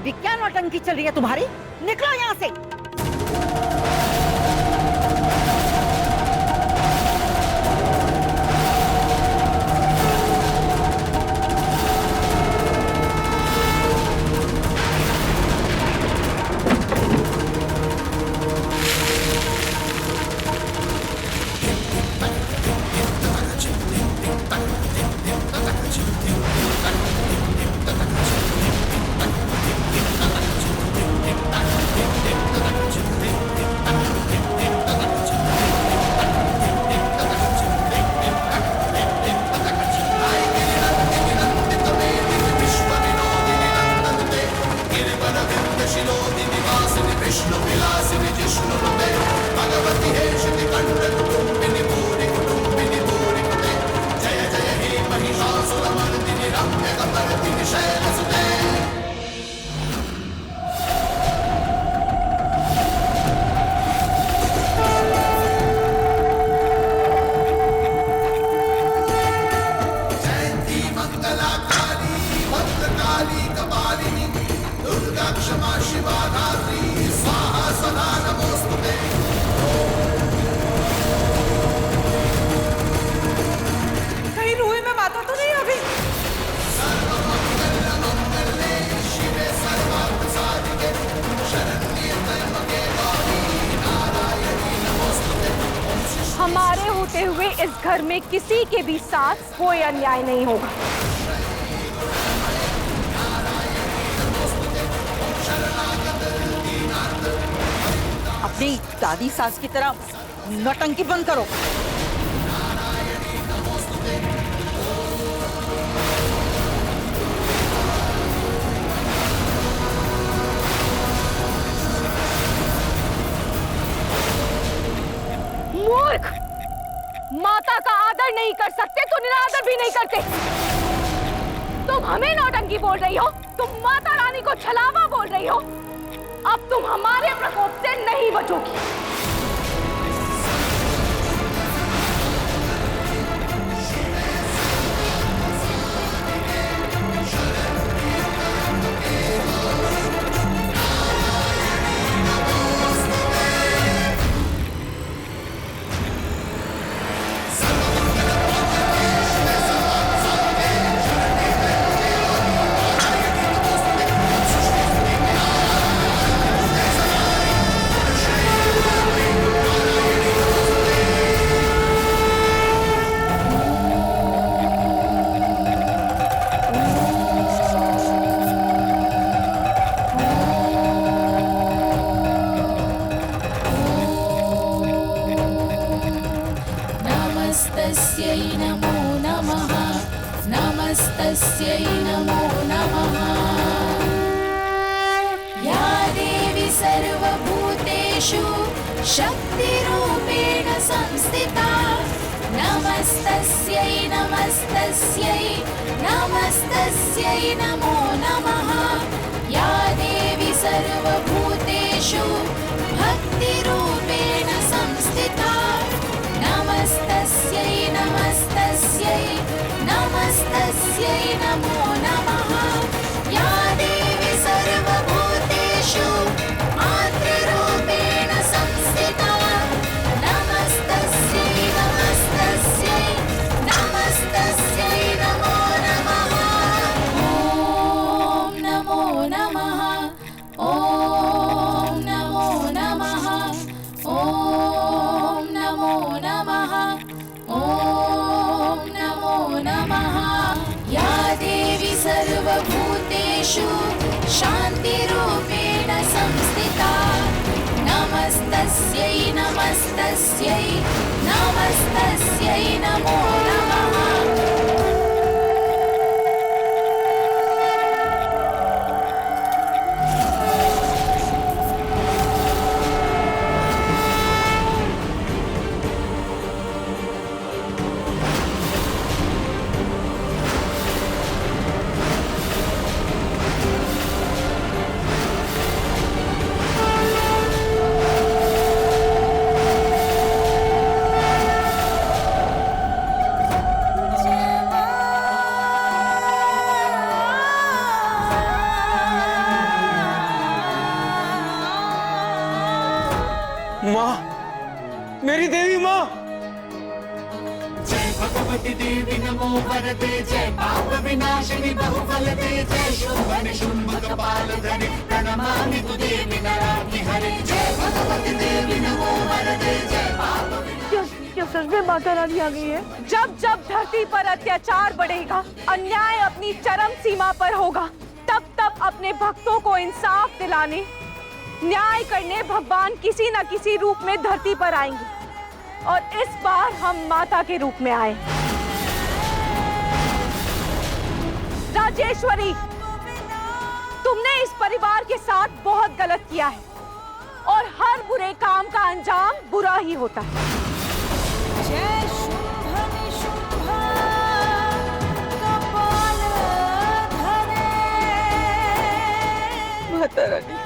अभी क्या नौटंकी चल रही है तुम्हारी? निकलो यहाँ से। हमारे होते हुए इस घर में किसी के भी साथ कोई अन्याय नहीं होगा। अपनी दादी सास की तरह नौटंकी बंद करो। मूर्ख! माता का आदर नहीं कर सकते तो निरादर भी नहीं करते। तुम हमें नौटंकी बोल रही हो, तुम माता रानी को छलावा बोल रही हो। अब तुम हमारे प्रकोप से नहीं बचोगी। नमस्तस्यै नमो नमः, नमस्तस्यै नमो नमः। या देवी सर्वभूतेषु शक्तिरूपेण संस्थिता, नमस्तस्यै नमस्तस्यै नमस्तस्यै नमो नमः। या देवी सर्वभूतेषु भक्तिरूपेण संस्थिता, नमस्तस्यै नमस्तस्यै नमस्तस्यै नमो नमः। या देवी सर्वभूतेषु मातृरूपेण संस्थिता, नमस्तस्यै नमस्तस्यै नमस्तस्यै नमो नमः। ॐ नमो नमः, ॐ नमो नमः, ॐ नमो नमः, ॐ नमो नमः। या देवी सर्वभूतेषु शान्तिरूपेण संस्थिता, नमस्तस्यै नमस्तस्यै नमस्तस्यै नमो नमः। माँ, मेरी देवी माँ। जय भगवती देवी नमो वरदे, जय पाप विनाशिनी बहुफल दे, जय शुंभ निशुंभ कपाल धरे, प्रणमामि तु देवी नराग्नि हरे। जय भगवती देवी नमो वरदे, जय पाप क्या सच में माता रानी आ गई है? जब जब धरती पर अत्याचार बढ़ेगा, अन्याय अपनी चरम सीमा पर होगा, तब तब अपने भक्तों को इंसाफ दिलाने, न्याय करने भगवान किसी न किसी रूप में धरती पर आएंगे। और इस बार हम माता के रूप में आए। राजेश्वरी, तुमने इस परिवार के साथ बहुत गलत किया है और हर बुरे काम का अंजाम बुरा ही होता है। जय शुंभ निशुंभ कपाल धरे। माता रानी,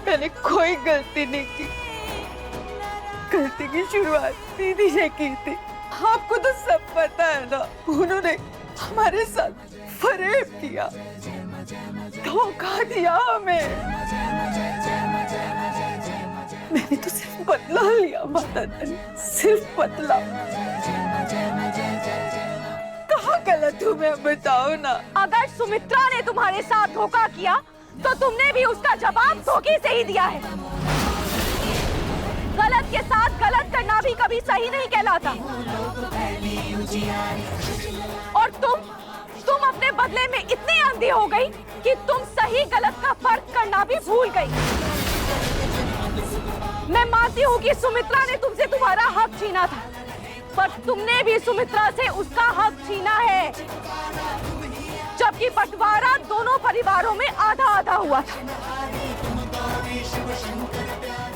मैंने कोई गलती नहीं की। गलती की शुरुआत दीदी ने की थी। आपको तो सब पता है ना, उन्होंने हमारे साथ फरेब किया, धोखा दिया हमें। मैंने तो सिर्फ बदला लिया माता रानी, सिर्फ बदला। कहाँ गलत हूँ मैं, बताओ ना। अगर सुमित्रा ने तुम्हारे साथ धोखा किया तो तुमने भी उसका जवाब धोखे से ही दिया है। गलत के साथ गलत करना भी कभी सही नहीं कहलाता। और तुम अपने बदले में इतनी अंधी हो गई कि तुम सही गलत का फर्क करना भी भूल गई। मैं मानती हूँ कि सुमित्रा ने तुमसे तुम्हारा हक छीना था, पर तुमने भी सुमित्रा से उसका हक छीना है। जबकि बंटवारा दोनों परिवारों में आधा आधा हुआ था।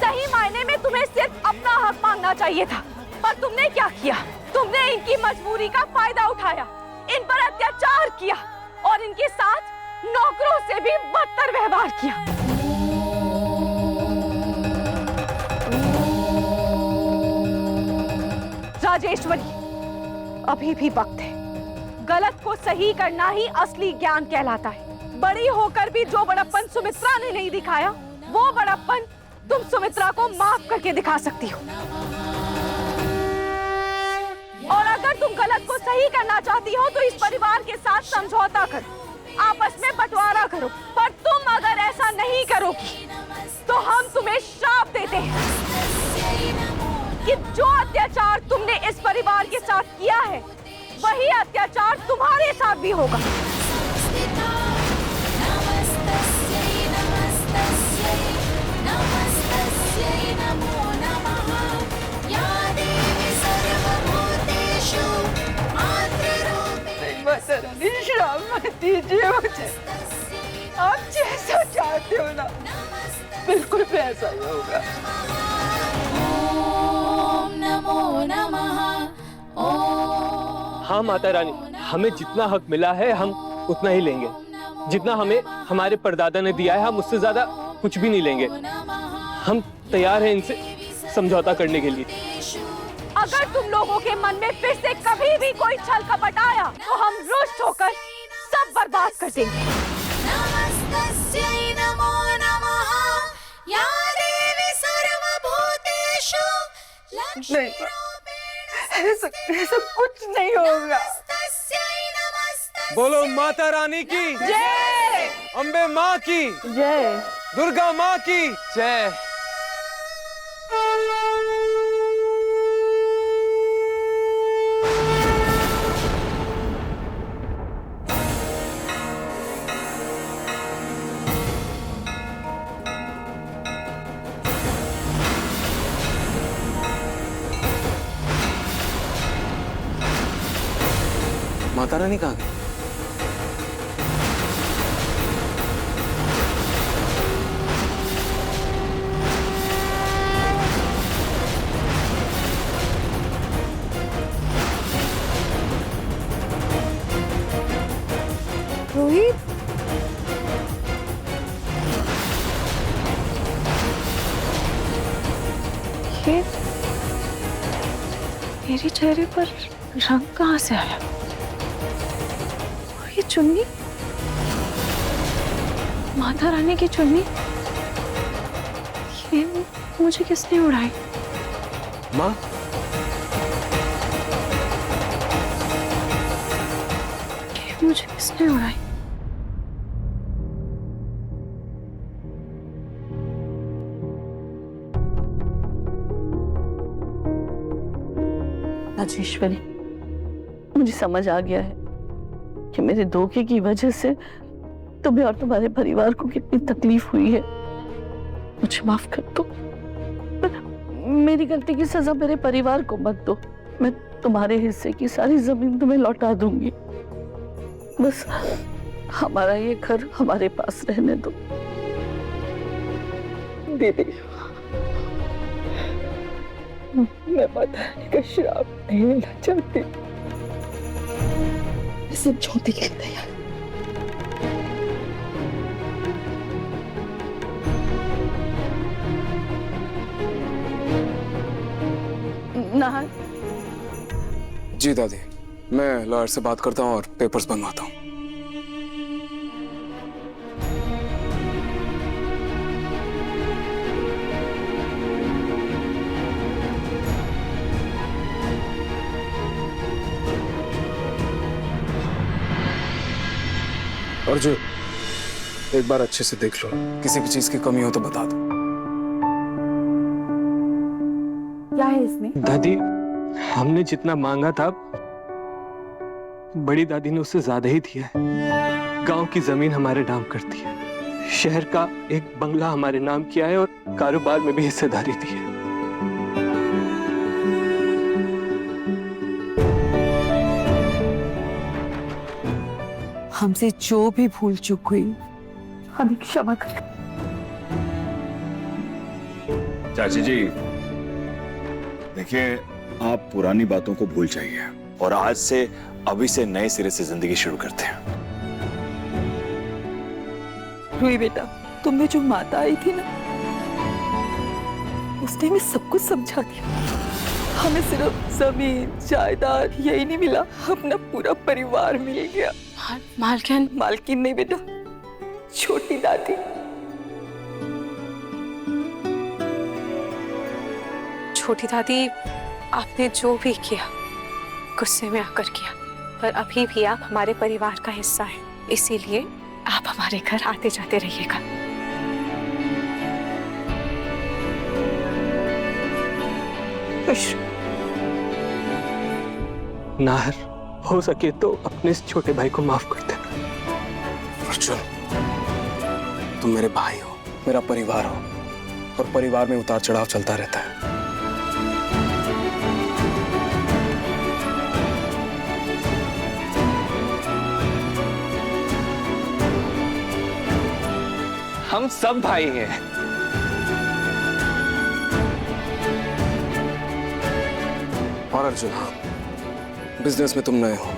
सही मायने में तुम्हें सिर्फ अपना हक मांगना चाहिए था, पर तुमने क्या किया? तुमने इनकी मजबूरी का फायदा उठाया, इन पर अत्याचार किया और इनके साथ नौकरों से भी बदतर व्यवहार किया। राजेश्वरी, अभी भी वक्त है। गलत को सही करना ही असली ज्ञान कहलाता है। बड़ी होकर भी जो बड़प्पन सुमित्रा ने नहीं दिखाया, वो बड़प्पन तुम सुमित्रा को माफ करके दिखा सकती हो। और अगर तुम गलत को सही करना चाहती हो तो इस परिवार के साथ समझौता करो, आपस में बंटवारा करो। पर तुम अगर ऐसा नहीं करोगी तो हम तुम्हें श्राप देते हैं कि जो अत्याचार तुमने इस परिवार के साथ किया है, वही अत्याचार तुम्हारे साथ भी होगा। श्राप मत दीजिए मुझे, आप जैसा चाहते हो ना, बिल्कुल वैसा ही होगा। ओम नमो नमः। ओम। हाँ माता रानी, हमें जितना हक मिला है हम उतना ही लेंगे। जितना हमें हमारे परदादा ने दिया है, हम उससे ज्यादा कुछ भी नहीं लेंगे। हम तैयार हैं इनसे समझौता करने के लिए। अगर तुम लोगों के मन में फिर से कभी भी कोई छल कपट आया तो हम रुष्ट होकर सब बर्बाद कर देंगे। नमस्तस्यै नमो नमः। या देवी सर्वभूतेषु नहीं, ऐसा कुछ नहीं होगा। बोलो माता रानी की जय। अम्बे माँ की जय। दुर्गा माँ की जय। माता रानी कहाँ गई? रोहित, ये मेरे चेहरे पर रंग कहाँ से आया? और ये चुन्नी, माता रानी की चुन्नी, ये मुझे किसने उड़ाई? माँ, मुझे किसने उड़ाई? राजेश्वरी, मुझे समझ आ गया है कि मेरे धोखे की वजह से तुम्हें और तुम्हारे परिवार को कितनी तकलीफ हुई है। मुझे माफ कर दो। मेरी गलती की सजा मेरे परिवार को मत दो। मैं तुम्हारे हिस्से की सारी जमीन तुम्हें लौटा दूंगी। बस हमारा ये घर हमारे पास रहने दो। दीदी, मैं माता रानी का श्राप नहीं लेना चाहती। मैं समझौते के लिए तैयार। नाहर। जी दादी, मैं लॉयर से बात करता हूँ और पेपर्स बनवाता हूँ। अर्जुन, एक बार अच्छे से देख लो, किसी भी चीज की कमी हो तो बता दो। क्या है इसमें? दादी, हमने जितना मांगा था बड़ी दादी ने उससे ज्यादा ही दिया है। गांव की जमीन हमारे नाम करती है, शहर का एक बंगला हमारे नाम किया है और कारोबार में भी हिस्सेदारी दी है। हमसे जो भी भूल चूक हुई हमें क्षमा कर। चाची जी, देखिए, आप पुरानी बातों को भूल जाइए और आज से अभी से नए सिरे से जिंदगी शुरू करते हैं। रुई बेटा, तुम्हें जो माता आई थी ना, उसने हमें सब कुछ समझा दिया। हमें सिर्फ जमीन जायदाद यही नहीं मिला, अपना पूरा परिवार मिल गया। मालकिन? मालकिन नहीं बेटा, छोटी दादी। छोटी दादी, आपने जो भी किया गुस्से में आकर किया, पर अभी भी आप हमारे परिवार का हिस्सा हैं, इसीलिए आप हमारे घर आते जाते रहिएगा। नाहर, हो सके तो अपने इस छोटे भाई को माफ कर देना। अर्जुन, तुम मेरे भाई हो, मेरा परिवार हो, और परिवार में उतार चढ़ाव चलता रहता है। हम सब भाई हैं। और अर्जुन, हाँ, बिजनेस में तुम नए हो,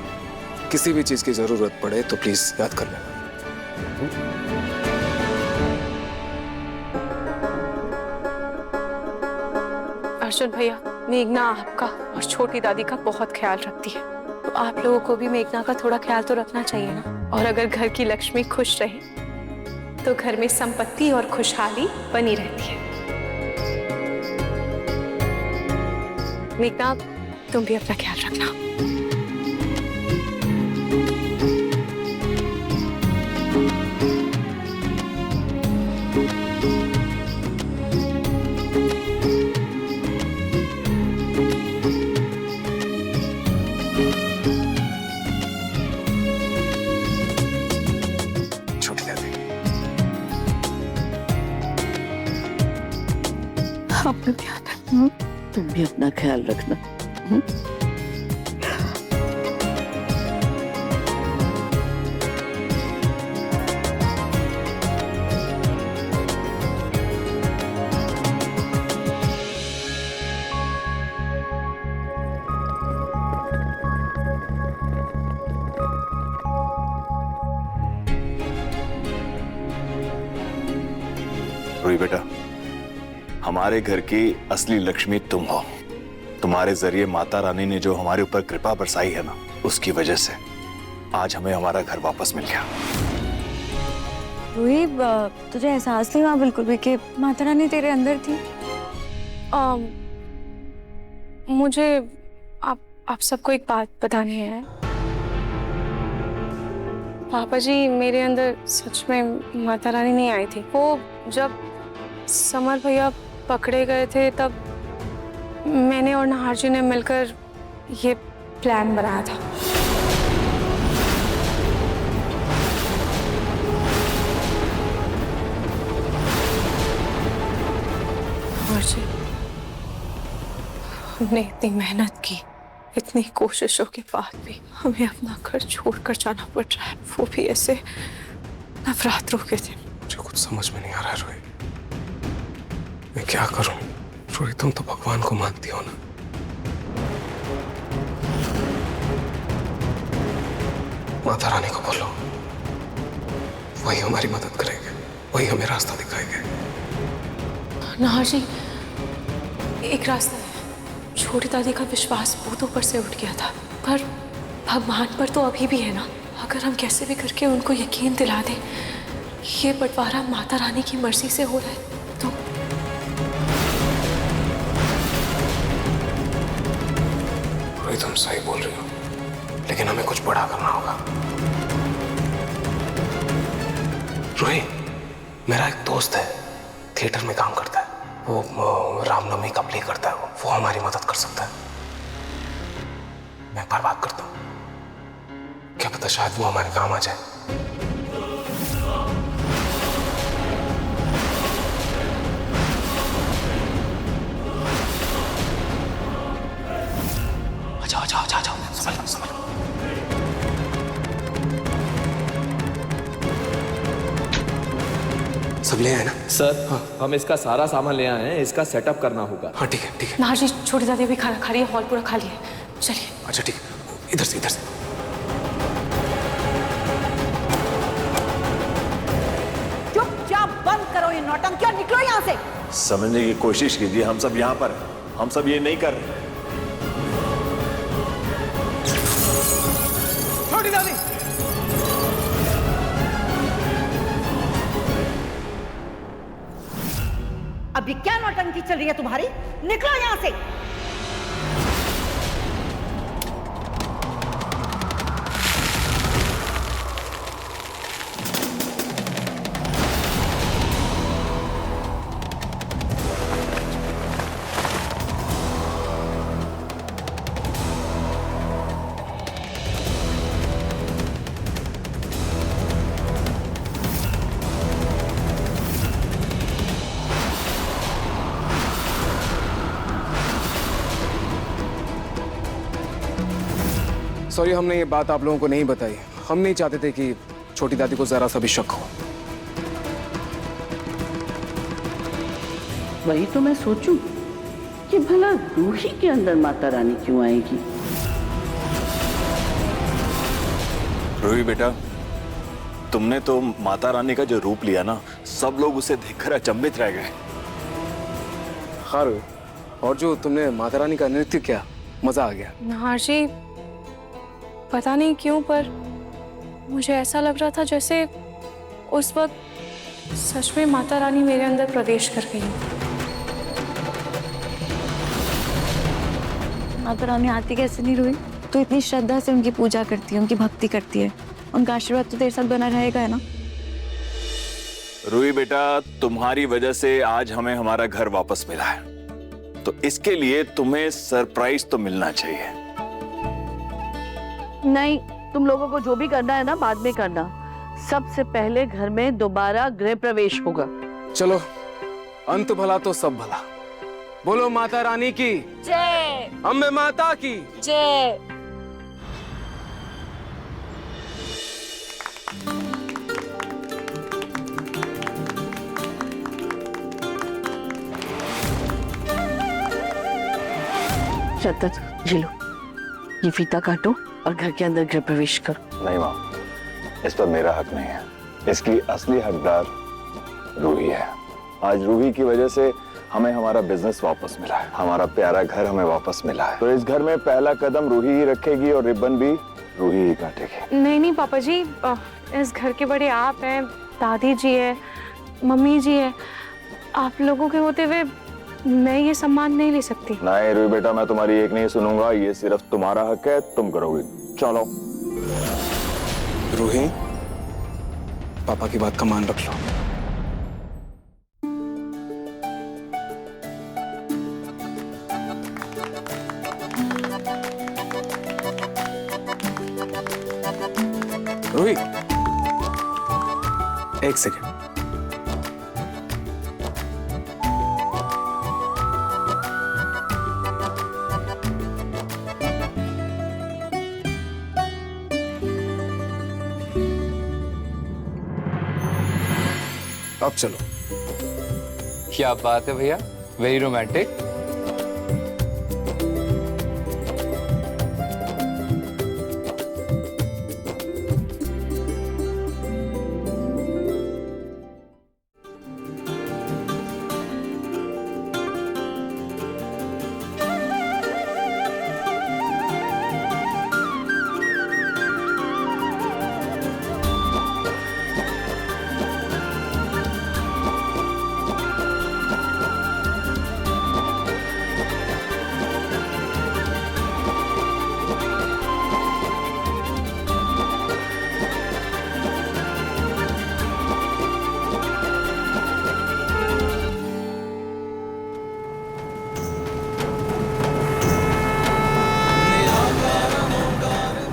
किसी भी चीज की जरूरत पड़े तो प्लीज याद कर लेना। अर्जुन भैया, मेघना आपका और छोटी दादी का बहुत ख्याल रखती है, तो आप लोगों को भी मेघना का थोड़ा ख्याल तो रखना चाहिए ना। और अगर घर की लक्ष्मी खुश रहे तो घर में संपत्ति और खुशहाली बनी रहती है। मेघना, तुम भी अपना ख्याल रखना। छोटी दादी, अपना ध्यान रखना। तुम भी अपना ख्याल रखना। रोई बेटा, हमारे घर की असली लक्ष्मी तुम हो। तुम्हारे जरिए माता रानी ने जो हमारे ऊपर कृपा बरसाई है ना, उसकी वजह से आज हमें हमारा घर वापस मिल गया। रूही, तुझे एहसास नहीं हुआ बिल्कुल भी कि माता रानी तेरे अंदर थी? मुझे आप सबको एक बात बतानी है। पापा जी, मेरे अंदर सच में माता रानी नहीं आई थी। वो जब समर भैया पकड़े गए थे तब मैंने और नाहर जी ने मिलकर ये प्लान बनाया था। नाहर जी, हमने इतनी मेहनत की, इतनी कोशिशों के बाद भी हमें अपना घर छोड़कर जाना पड़ रहा है, वो भी ऐसे नवरात्रों के दिन। मुझे कुछ समझ में नहीं आ रहा है रोहित, मैं क्या करूं? रोहित, तुम तो भगवान को मानती हो ना? माता रानी को बोलो, वही हमारी मदद करेंगे, वही हमें रास्ता दिखाएंगे। नाहर जी, एक रास्ता है। छोटी दादी का विश्वास भूतों पर से उठ गया था, पर भगवान पर तो अभी भी है ना। अगर हम कैसे भी करके उनको यकीन दिला दें ये बंटवारा माता रानी की मर्जी से हो रहा है तो। रोहित, तुम सही बोल रही हो, लेकिन हमें कुछ बड़ा करना होगा। रोहित, मेरा एक दोस्त है, थिएटर में काम करता है, वो रामनवमी का प्ले करता है, वो हमारी मदद कर सकता है। मैं एक बार बात करता हूँ, क्या पता शायद वो हमारे काम आ जाए। जाओ, समझ। सब ले आए ना सर? हाँ। हम इसका सारा सामान ले आए हैं, इसका सेटअप करना होगा। हाँ ठीक है। नाहर जी, छोटी दादी भी खाना खा रही है, हॉल पूरा खाली है, चलिए। अच्छा ठीक है, इधर से। चुपचाप बंद करो ये नौटंकी, निकलो यहाँ से। समझने की कोशिश कीजिए, हम सब यहाँ पर हैं, हम सब ये नहीं कर रहे। छोटी दादी, अभी क्या नौटंकी चल रही है तुम्हारी? निकलो यहाँ से। सॉरी, हमने ये बात आप लोगों को नहीं बताई। हम नहीं चाहते थे कि छोटी दादी को जरा सा भी शक हो। वही तो मैं सोचूं कि भला रूही के अंदर माता रानी क्यों आएगी। रूही बेटा, तुमने तो माता रानी का जो रूप लिया ना, सब लोग उसे देखकर अचंभित रह गए। हाँ रोहित, और जो तुमने माता रानी का नृत्य किया, मजा आ गया। नाहर जी, पता नहीं क्यों पर मुझे ऐसा लग रहा था जैसे उस वक्त सच में माता रानी मेरे अंदर प्रवेश कर गई। माता रानी आती कैसे नहीं रूही? तो इतनी श्रद्धा से उनकी पूजा करती है, उनकी भक्ति करती है, उनका आशीर्वाद तो तेरे साथ बना रहेगा है ना? रूही बेटा, तुम्हारी वजह से आज हमें हमारा घर वापस मिला है, तो इसके लिए तुम्हें सरप्राइज तो मिलना चाहिए। नहीं, तुम लोगों को जो भी करना है ना, बाद में करना। सबसे पहले घर में दोबारा गृह प्रवेश होगा। चलो, अंत भला तो सब भला। बोलो माता रानी की जय। अम्बे माता की जय। शतत, ये लो, ये फीता काटो और घर के अंदर गृह प्रवेश करो। नहीं माँ, इस पर मेरा हक नहीं है। इसकी असली हकदार रूही है। आज रूही की वजह से हमें हमारा बिजनेस वापस मिला है, हमारा प्यारा घर हमें वापस मिला है। तो इस घर में पहला कदम रूही ही रखेगी और रिबन भी रूही ही काटेगी। नहीं पापा जी, इस घर के बड़े आप हैं, दादी जी है, मम्मी जी है, आप लोगों के होते हुए मैं ये सम्मान नहीं ले सकती। नहीं रूही बेटा, मैं तुम्हारी एक नहीं सुनूंगा, ये सिर्फ तुम्हारा हक है, तुम करोगे। चलो। रूही, पापा की बात का मान रख लो। रूही, एक सेकेंड। अब चलो। क्या बात है भैया, वेरी रोमांटिक।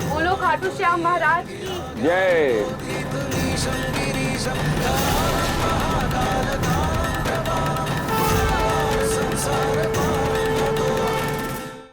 बोलो खाटू श्याम महाराज की जय।